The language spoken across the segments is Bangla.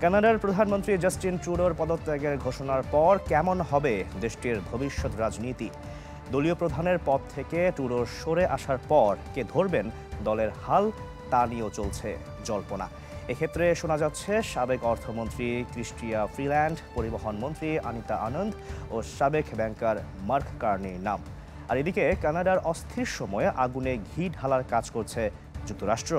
কানাডার প্রধানমন্ত্রী জাস্টিন ট্রুডোর পদত্যাগের ঘোষণার পর কেমন হবে দেশটির ভবিষ্যৎ রাজনীতি? দলীয় প্রধানের পদ থেকে ট্রুডো সরে আসার পর কে ধরবেন দলের হাল, তা নিয়েও চলছে জল্পনা। এক্ষেত্রে শোনা যাচ্ছে সাবেক অর্থমন্ত্রী ক্রিস্টিয়া ফ্রিল্যান্ড, পরিবহন মন্ত্রী অনিতা আনন্দ ও সাবেক ব্যাংকার মার্ক কার্নির নাম। আর এদিকে কানাডার অস্থির সময়ে আগুনে ঘি ঢালার কাজ করছে যুক্তরাষ্ট্র।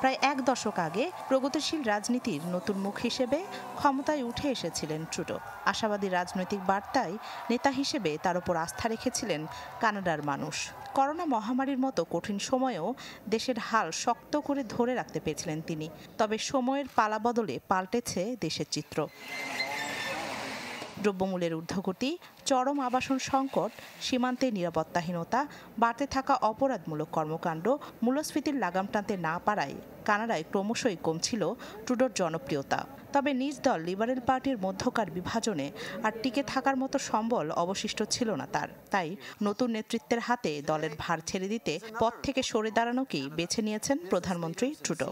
প্রায় এক দশক আগে প্রগতিশীল রাজনীতির নতুন মুখ হিসেবে ক্ষমতায় উঠে এসেছিলেন ট্রুডো। আশাবাদী রাজনৈতিক বার্তায় নেতা হিসেবে তার উপর আস্থা রেখেছিলেন কানাডার মানুষ। করোনা মহামারীর মতো কঠিন সময়েও দেশের হাল শক্ত করে ধরে রাখতে পেরেছিলেন তিনি। তবে সময়ের পালাবদলে পাল্টেছে দেশের চিত্র। দ্রব্যমূল্যের ঊর্ধ্বগতি, চরম আবাসন সংকট, সীমান্তে নিরাপত্তাহীনতা, বাড়তে থাকা অপরাধমূলক কর্মকাণ্ড মূল্যস্ফীতির লাগাম টানতে না পারায় কানাডায় ক্রমশই কমছিল ট্রুডোর জনপ্রিয়তা। তবে নিজ দল লিবারেল পার্টির মধ্যকার বিভাজনে আর টিকে থাকার মতো সম্বল অবশিষ্ট ছিল না তার। তাই নতুন নেতৃত্বের হাতে দলের ভার ছেড়ে দিতে পদ থেকে সরে দাঁড়ানোকেই বেছে নিয়েছেন প্রধানমন্ত্রী ট্রুডো।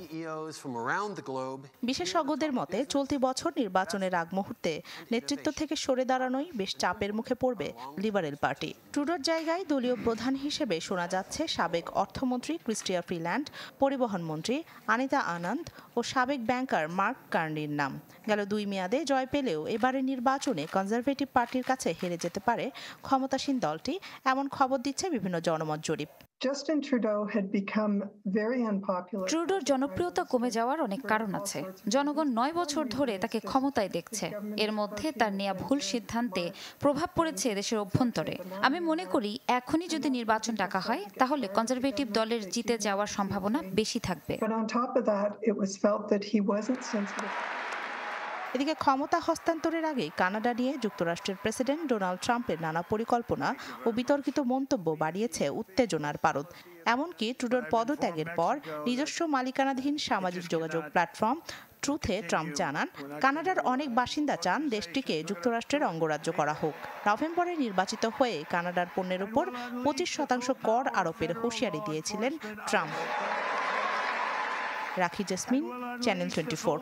বিশেষজ্ঞদের মতে চলতি বছর নির্বাচনের আগ মুহূর্তে নেতৃত্ব থেকে সরে দাঁড়ানোই বেশ চাপের মুখে পড়বে লিবারেল পার্টি। ট্রুডোর জায়গায় দলীয় প্রধান হিসেবে শোনা যাচ্ছে সাবেক অর্থমন্ত্রী ক্রিস্টিয়া ফ্রিল্যান্ড, পরিবহন মন্ত্রী অনিতা আনন্দ ও সাবেক ব্যাংকার মার্ক কার্নির নাম। গেল 2 মেয়াদে জয় পেলেও এবারের নির্বাচনে কনজারভেটিভ পার্টির কাছে হেরে যেতে পারে ক্ষমতাসীন দলটি, এমন খবর দিচ্ছে বিভিন্ন জনমত জরিপ। ট্রুডোর জনপ্রিয়তা কমে যাওয়ার অনেক কারণ আছে। জনগণ 9 বছর ধরে তাকে ক্ষমতায় দেখছে। এর মধ্যে তার নেওয়া ভুল সিদ্ধান্তে প্রভাব পড়েছে দেশের অভ্যন্তরে। আমি মনে করি এখনই যদি নির্বাচন ডাকা হয় তাহলে কনজারভেটিভ দলের জিতে যাওয়ার সম্ভাবনা বেশি থাকবে। এদিকে ক্ষমতা হস্তান্তরের আগে কানাডা নিয়ে যুক্তরাষ্ট্রের প্রেসিডেন্ট ডোনাল্ড ট্রাম্পের নানা পরিকল্পনা ও বিতর্কিত মন্তব্য বাড়িয়েছে উত্তেজনার পারদ। এমনকি ট্রুডোর পদত্যাগের পর নিজস্ব মালিকানাধীন সামাজিক যোগাযোগ প্ল্যাটফর্ম ট্রুথে ট্রাম্প জানান, কানাডার অনেক বাসিন্দা চান দেশটিকে যুক্তরাষ্ট্রের অঙ্গরাজ্য করা হোক। নভেম্বরে নির্বাচিত হয়ে কানাডার পণ্যের উপর 25% কর আরোপের হুঁশিয়ারি দিয়েছিলেন ট্রাম্প। রাখি জেসমিন, চ্যানেল 24।